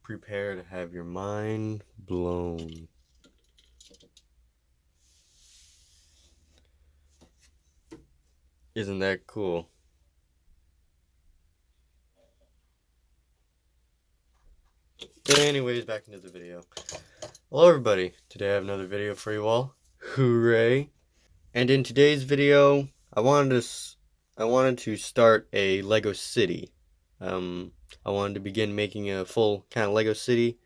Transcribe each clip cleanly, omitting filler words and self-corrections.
Prepare to have your mind blown. Isn't that cool? Anyways, back into the video. Hello everybody, today I have another video for you all. Hooray! And in today's video, I wanted to start a Lego city. I wanted to begin making a full kind of Lego city,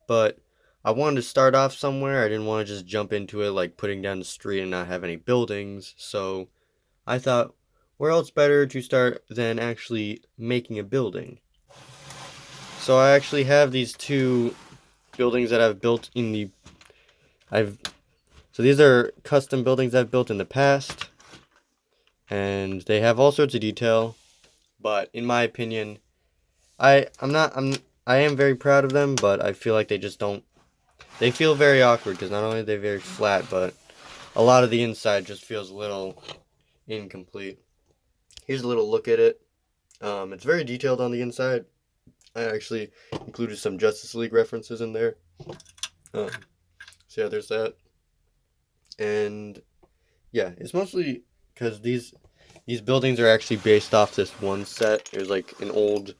but I wanted to start off somewhere. I didn't want to just jump into it like putting down the street and not have any buildings, so I thought, where else better to start than actually making a building? So I actually have these two buildings that I've built so these are custom buildings I've built in the past, and they have all sorts of detail, but in my opinion, I am very proud of them, but I feel like they feel very awkward because not only are they very flat, but a lot of the inside just feels a little incomplete. Here's a little look at it. It's very detailed on the inside. I actually included some Justice League references in there. So yeah, there's that. And yeah, it's mostly because these buildings are actually based off this one set. It was like an old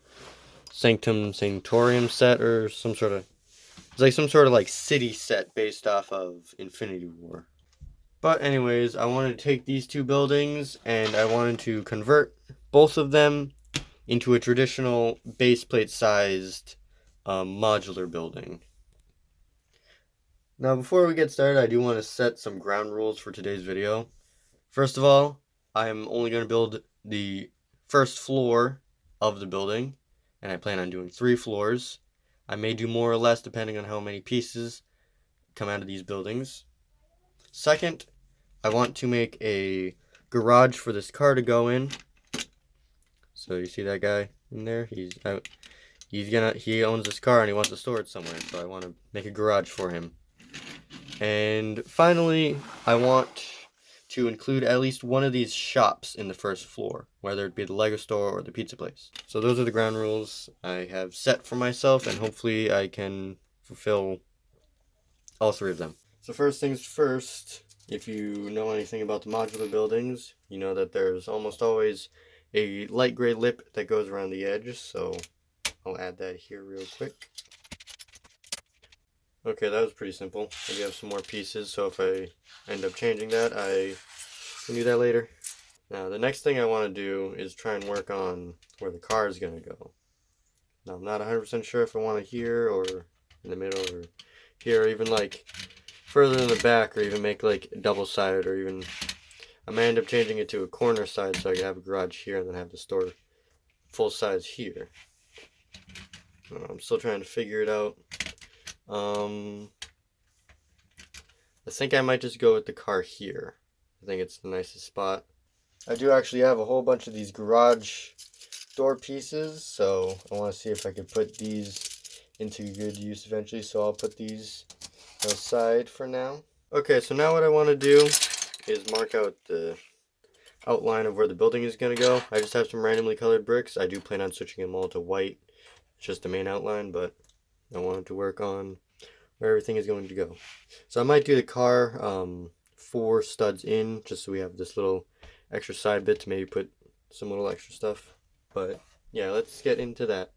Sanctum Sanctorium set or some sort of, it's like some sort of like city set based off of Infinity War. But anyways, I wanted to take these two buildings and I wanted to convert both of them into a traditional base plate sized modular building. Now before we get started, I do want to set some ground rules for today's video. First of all, I'm only going to build the first floor of the building, and I plan on doing 3 floors. I may do more or less depending on how many pieces come out of these buildings. Second, I want to make a garage for this car to go in. So you see that guy in there? He owns this car and he wants to store it somewhere, so I want to make a garage for him. And finally, I want to include at least one of these shops in the first floor, whether it be the Lego store or the pizza place. So those are the ground rules I have set for myself, and hopefully I can fulfill all 3 of them. So first things first, if you know anything about the modular buildings, you know that there's almost always a light gray lip that goes around the edge, so I'll add that here real quick. Okay, that was pretty simple. I do have some more pieces, so if I end up changing that, I can do that later. Now, the next thing I want to do is try and work on where the car is going to go. Now, I'm not 100% sure if I want it here or in the middle or here, or even like further in the back, or even make like double-sided, or even I may end up changing it to a corner side so I can have a garage here and then have the store full size here. I'm still trying to figure it out. I think I might just go with the car here. I think it's the nicest spot. I do actually have a whole bunch of these garage door pieces, so I want to see if I could put these into good use eventually, so I'll put these aside for now. Okay, so now what I want to do is mark out the outline of where the building is going to go. I just have some randomly colored bricks. I do plan on switching them all to white. It's just the main outline, but I wanted to work on where everything is going to go. So I might do the car 4 studs in, just so we have this little extra side bit to maybe put some little extra stuff. But yeah, let's get into that.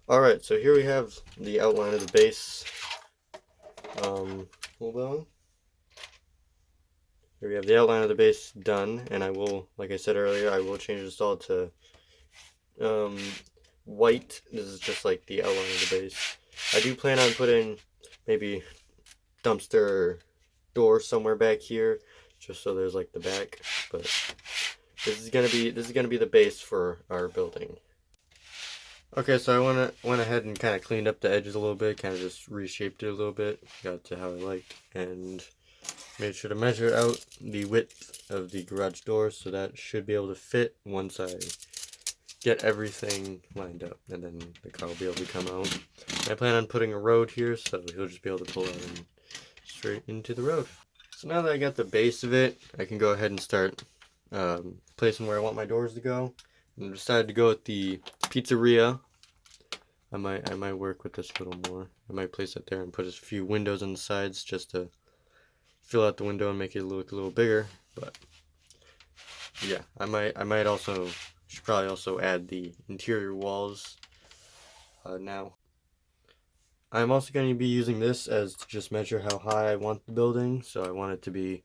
Alright, so here we have the outline of the base. Hold on. Here we have the outline of the base done, and I will, like I said earlier, I will change this all to white. This is just like the outline of the base. I do plan on putting maybe dumpster door somewhere back here, just so there's like the back. But this is gonna be the base for our building. Okay, so I went ahead and kind of cleaned up the edges a little bit, kind of just reshaped it a little bit, got to how I liked, and made sure to measure out the width of the garage door, so that should be able to fit once I get everything lined up, and then the car will be able to come out. I plan on putting a road here, so he'll just be able to pull out and straight into the road. So now that I got the base of it, I can go ahead and start placing where I want my doors to go. And I decided to go with the pizzeria I might work with this a little more. I might place it there and put a few windows on the sides just to fill out the window and make it look a little bigger. But yeah, I might also should probably also add the interior walls now. I'm also going to be using this as to just measure how high I want the building. So I want it to be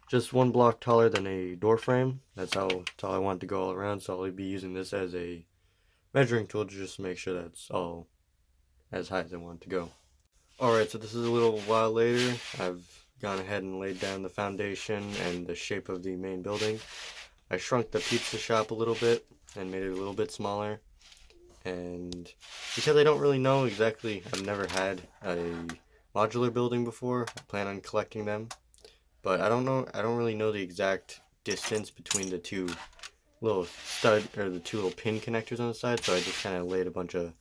just one block taller than a door frame. That's how tall I want it to go all around. So I'll be using this as a measuring tool to just make sure that's all as high as I want it to go. Alright, so this is a little while later. I've gone ahead and laid down the foundation and the shape of the main building. I shrunk the pizza shop a little bit and made it a little bit smaller. And because I don't really know exactly, I've never had a modular building before. I plan on collecting them. But I don't really know the exact distance between the two little stud, or the two little pin connectors on the side, so I just kind of laid a bunch of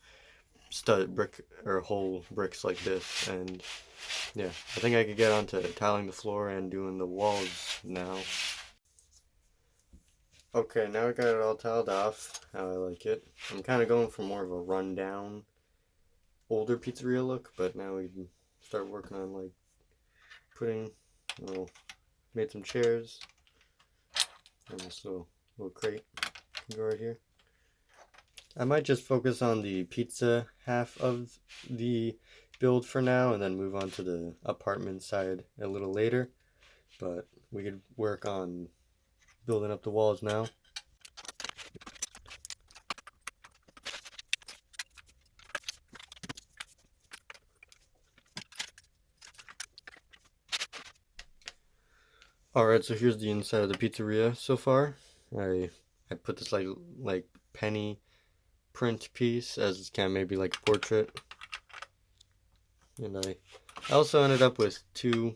stud brick, or whole bricks like this, and yeah, I think I could get onto tiling the floor and doing the walls now. Okay, now I got it all tiled off, how I like it. I'm kind of going for more of a rundown, older pizzeria look, but now we can start working on like putting, made some chairs, and this little crate can go right here. I might just focus on the pizza half of the build for now and then move on to the apartment side a little later, but we could work on building up the walls now. Alright, so here's the inside of the pizzeria so far. I put this like penny print piece as kind of maybe like a portrait. And I also ended up with 2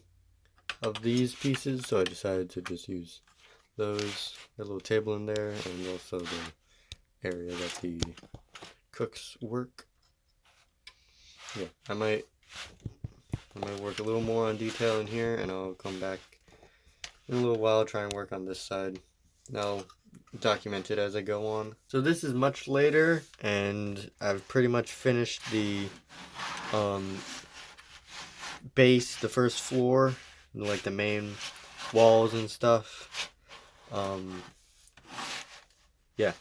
of these pieces, so I decided to just use those, a little table in there, and also the area that the cooks work. Yeah, I might work a little more on detail in here, and I'll come back in a little while, try and work on this side. I'll document it as I go on. So this is much later, and I've pretty much finished the base, the first floor, like the main walls and stuff. Yeah,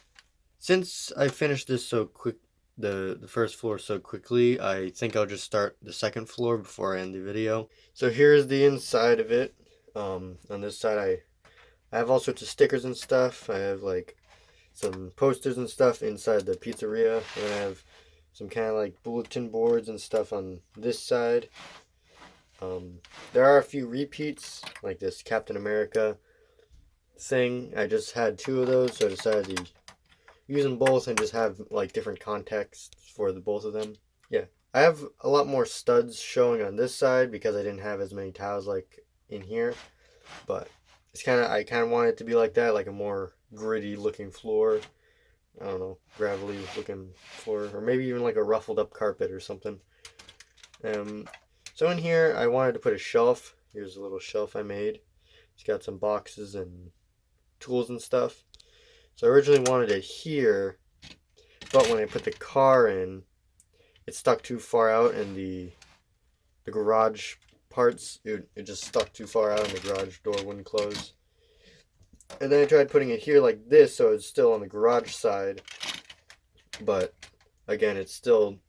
since I finished this so quick, the first floor so quickly, I think I'll just start the second floor before I end the video. So here's the inside of it. On this side I have all sorts of stickers and stuff. I have like some posters and stuff inside the pizzeria, and I have some kind of like bulletin boards and stuff on this side. There are a few repeats, like this Captain America thing. I just had 2 of those, so I decided to use them both and just have like different contexts for the both of them. Yeah, I have a lot more studs showing on this side because I didn't have as many tiles like in here, but it's I kind of want it to be like that, like a more gritty looking floor. I don't know, gravelly looking floor, or maybe even like a ruffled up carpet or something. So in here I wanted to put a shelf. Here's a little shelf I made. It's got some boxes and tools and stuff. So I originally wanted it here, but when I put the car in, it stuck too far out, and the garage parts, it just stuck too far out and the garage door wouldn't close. And then I tried putting it here like this, so it's still on the garage side, but again, it still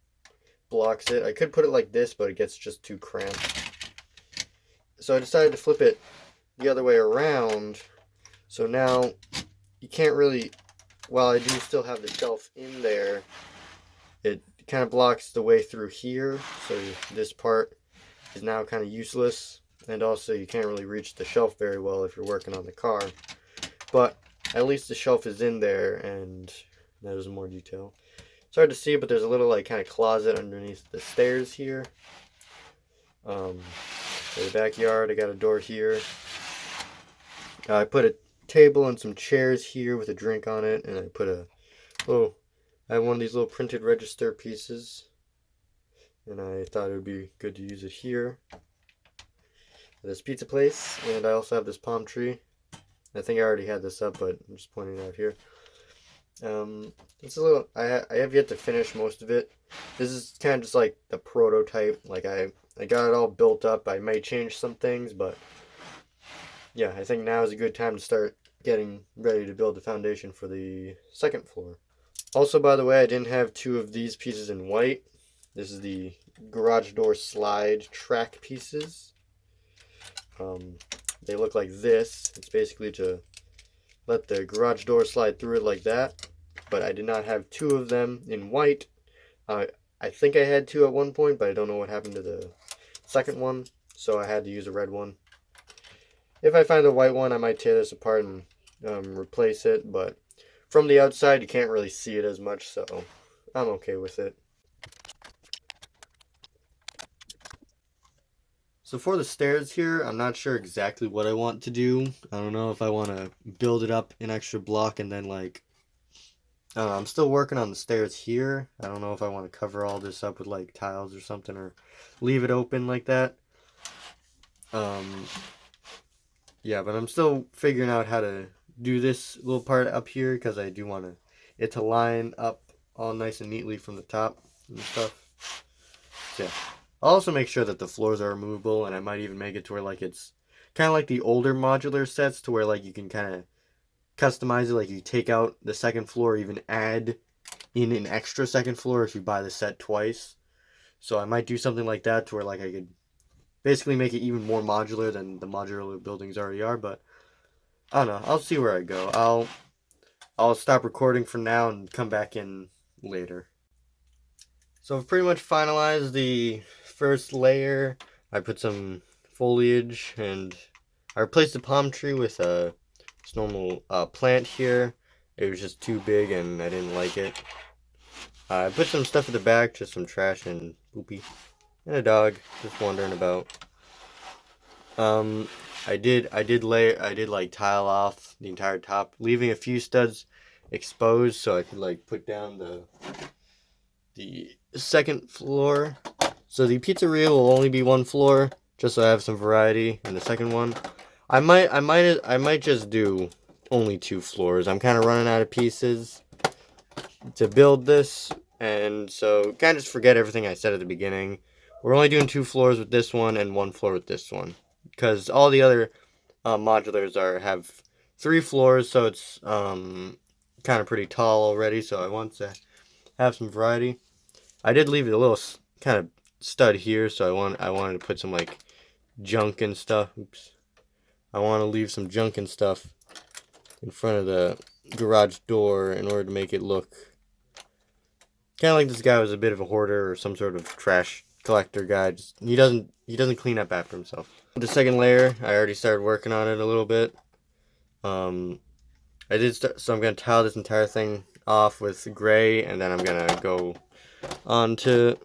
blocks it. I could put it like this, but it gets just too cramped. So I decided to flip it the other way around. So now you can't really, while I do still have the shelf in there, it kind of blocks the way through here. So this part is now kind of useless. And also you can't really reach the shelf very well if you're working on the car. But at least the shelf is in there, and there's more detail. It's hard to see, but there's a little like kind of closet underneath the stairs here. For the backyard, I got a door here. I put a table and some chairs here with a drink on it, and I put I have one of these little printed register pieces, and I thought it would be good to use it here. This pizza place, and I also have this palm tree. I think I already had this up, but I'm just pointing it out here. It's a little. I have yet to finish most of it. This is kind of just like the prototype. Like I got it all built up. I may change some things, but yeah, I think now is a good time to start getting ready to build the foundation for the second floor. Also, by the way, I didn't have two of these pieces in white. This is the garage door slide track pieces. Um, they look like this. It's basically to let the garage door slide through it like that. But I did not have two of them in white. I think I had two at one point, but I don't know what happened to the second one, so I had to use a red one. If I find a white one, I might tear this apart and replace it, but from the outside, you can't really see it as much, so I'm okay with it. So for the stairs here, I'm not sure exactly what I want to do. I don't know if I want to build it up an extra block and then like, I don't know, I'm still working on the stairs here. I don't know if I want to cover all this up with like tiles or something or leave it open like that. Um, yeah, but I'm still figuring out how to do this little part up here because I do want it to line up all nice and neatly from the top and stuff. So yeah. I'll also make sure that the floors are removable, and I might even make it to where like it's kind of like the older modular sets to where like you can kind of customize it, like you take out the second floor, even add in an extra second floor if you buy the set twice. So I might do something like that to where like I could basically make it even more modular than the modular buildings already are, but I don't know. I'll see where I go. I'll stop recording for now and come back in later. So I've pretty much finalized the first layer. I put some foliage and I replaced the palm tree with a this normal plant here. It was just too big and I didn't like it. I put some stuff at the back, just some trash and poopy, and a dog just wandering about. Um, I did like tile off the entire top, leaving a few studs exposed so I could like put down the second floor. So the pizzeria will only be one floor, just so I have some variety in the second one. I might just do only two floors. I'm kind of running out of pieces to build this, and so kind of just forget everything I said at the beginning. We're only doing two floors with this one and one floor with this one, because all the other modulars have three floors, so it's kind of pretty tall already. So I want to have some variety. I did leave a little kind of stud here, so I wanted to put some like junk and stuff. Oops. I want to leave some junk and stuff in front of the garage door in order to make it look kind of like this guy was a bit of a hoarder or some sort of trash collector guy. He doesn't clean up after himself. The second layer, I already started working on it a little bit. I did start, so I'm gonna tile this entire thing off with gray, and then I'm gonna go on to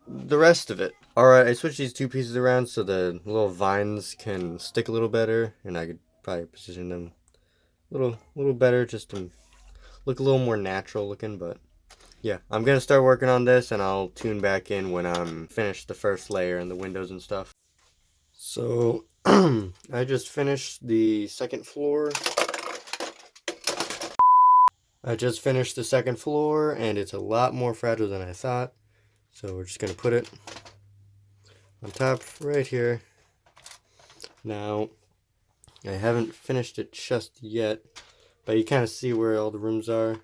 the rest of it. Alright, I switched these two pieces around so the little vines can stick a little better, and I could probably position them a little better just to look a little more natural looking, but yeah. I'm gonna start working on this and I'll tune back in when I'm finished the first layer and the windows and stuff. So I just finished the second floor. I just finished the second floor and it's a lot more fragile than I thought. So we're just gonna put it on top right here. Now, I haven't finished it just yet, but you kind of see where all the rooms are.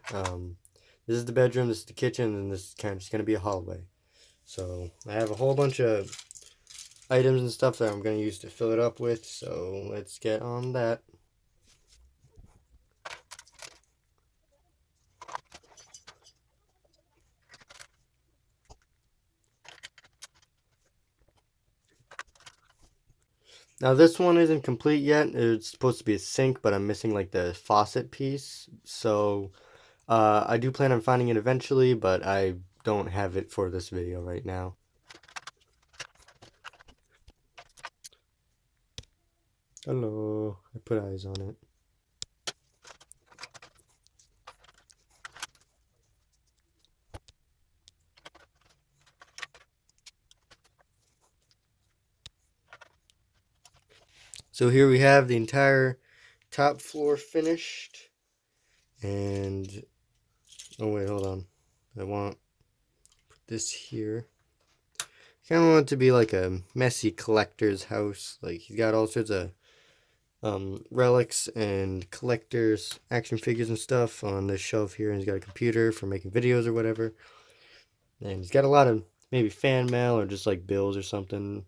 This is the bedroom, this is the kitchen, and this is kind of just gonna be a hallway. So I have a whole bunch of items and stuff that I'm gonna use to fill it up with. So let's get on that. Now this one isn't complete yet. It's supposed to be a sink, but I'm missing like the faucet piece. So I do plan on finding it eventually, but I don't have it for this video right now. Hello, I put eyes on it. So here we have the entire top floor finished, and Oh wait, hold on. I want put this here. Kind of want it to be like a messy collector's house. Like he's got all sorts of relics and collectors, action figures and stuff on this shelf here, and he's got a computer for making videos or whatever. And he's got a lot of maybe fan mail or just like bills or something.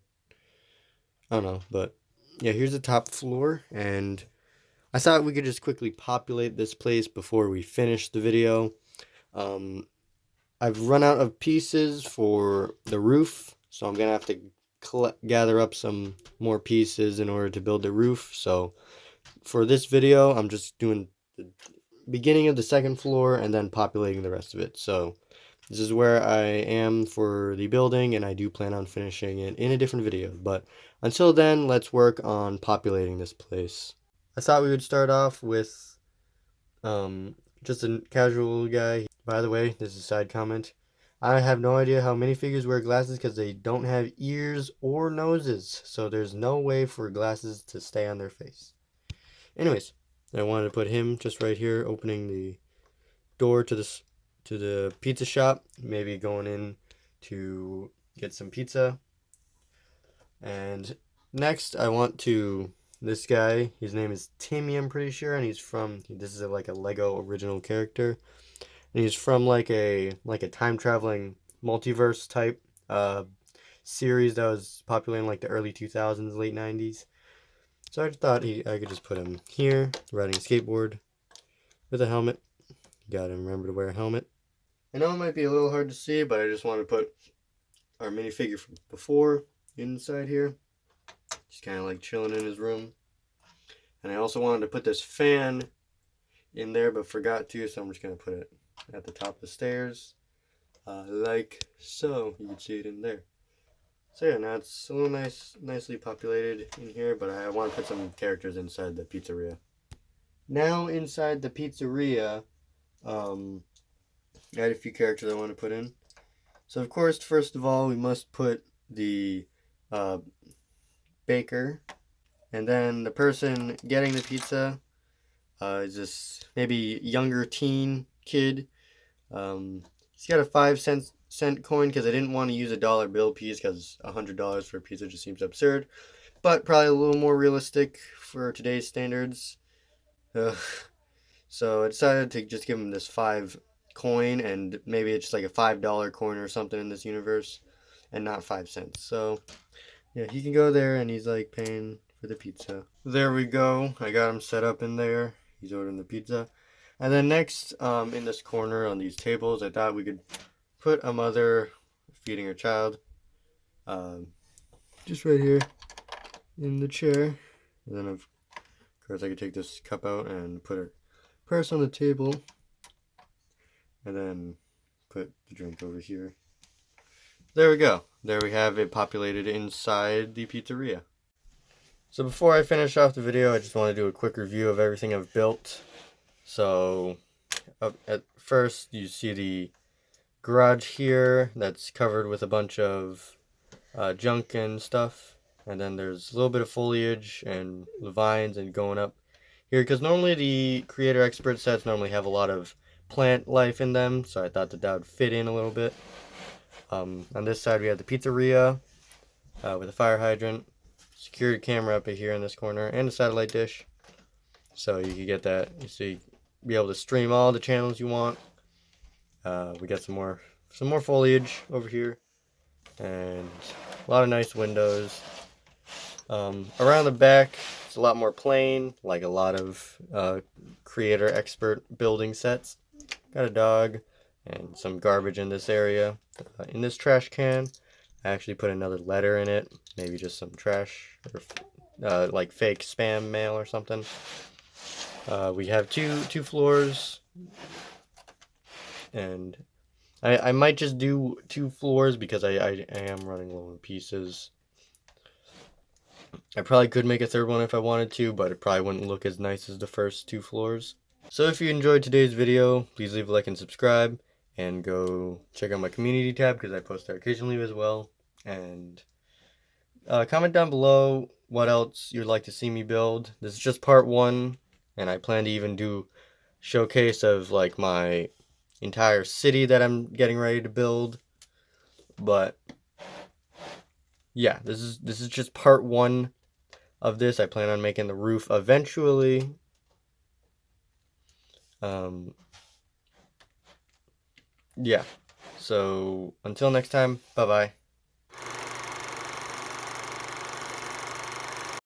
I don't know, but yeah, here's the top floor, and I thought we could just quickly populate this place before we finish the video. I've run out of pieces for the roof, so I'm gonna have to gather up some more pieces in order to build the roof. So for this video, I'm just doing the beginning of the second floor and then populating the rest of it. So this is where I am for the building, and I do plan on finishing it in a different video. But until then, let's work on populating this place. I thought we would start off with just a casual guy. By the way, this is a side comment. I have no idea how minifigures wear glasses because they don't have ears or noses. So there's no way for glasses to stay on their face. Anyways, I wanted to put him just right here, opening the door to the pizza shop, maybe going in to get some pizza. And next I want to, this guy, his name is Timmy, I'm pretty sure, and he's from, this is like a Lego original character, and he's from like a time traveling multiverse type series that was popular in like the early 2000s, late 90s. So I thought I could just put him here, riding a skateboard with a helmet. Gotta remember to wear a helmet. I know it might be a little hard to see, but I just want to put our minifigure from before inside here. Just kind of like chilling in his room. And I also wanted to put this fan in there, but forgot to, so I'm just going to put it at the top of the stairs. Like so. You can see it in there. So yeah, now it's a little nicely populated in here, but I want to put some characters inside the pizzeria. Now inside the pizzeria, I had a few characters I want to put in. So of course, first of all, we must put the baker, and then the person getting the pizza is this maybe younger teen kid. He's got a 5-cent coin because I didn't want to use a dollar bill piece because $100 for a pizza just seems absurd, but probably a little more realistic for today's standards. So I decided to just give him this 5 coin, and maybe it's just like a $5 coin or something in this universe, and not 5 cents. So yeah, he can go there, and he's like paying for the pizza. There we go. I got him set up in there. He's ordering the pizza. And then next, in this corner on these tables, I thought we could put a mother feeding her child. Just right here in the chair. And then of course I could take this cup out and put her purse on the table. And then put the drink over here. There we go. There we have it populated inside the pizzeria. So before I finish off the video, I just want to do a quick review of everything I've built. So at first you see the garage here that's covered with a bunch of junk and stuff. And then there's a little bit of foliage and the vines and going up here, because normally the creator expert sets normally have a lot of plant life in them, so I thought that would fit in a little bit. On this side we have the pizzeria with a fire hydrant, security camera up here in this corner, and a satellite dish, so you can get that. You see, be able to stream all the channels you want. We got some more foliage over here, and a lot of nice windows. Around the back, it's a lot more plain, like a lot of creator expert building sets. Got a dog and some garbage in this area. In this trash can, I actually put another letter in it, maybe just some trash or like fake spam mail or something. We have two floors, and I might just do 2 floors because I am running low on pieces. I probably could make a third one if I wanted to, but it probably wouldn't look as nice as the first 2 floors. So if you enjoyed today's video, please leave a like and subscribe, and go check out my community tab because I post there occasionally as well. And comment down below what else you'd like to see me build. This is just part 1, and I plan to even do showcase of like my entire city that I'm getting ready to build. But yeah, this is just part 1 of this. I plan on making the roof eventually. Yeah. So until next time, bye-bye.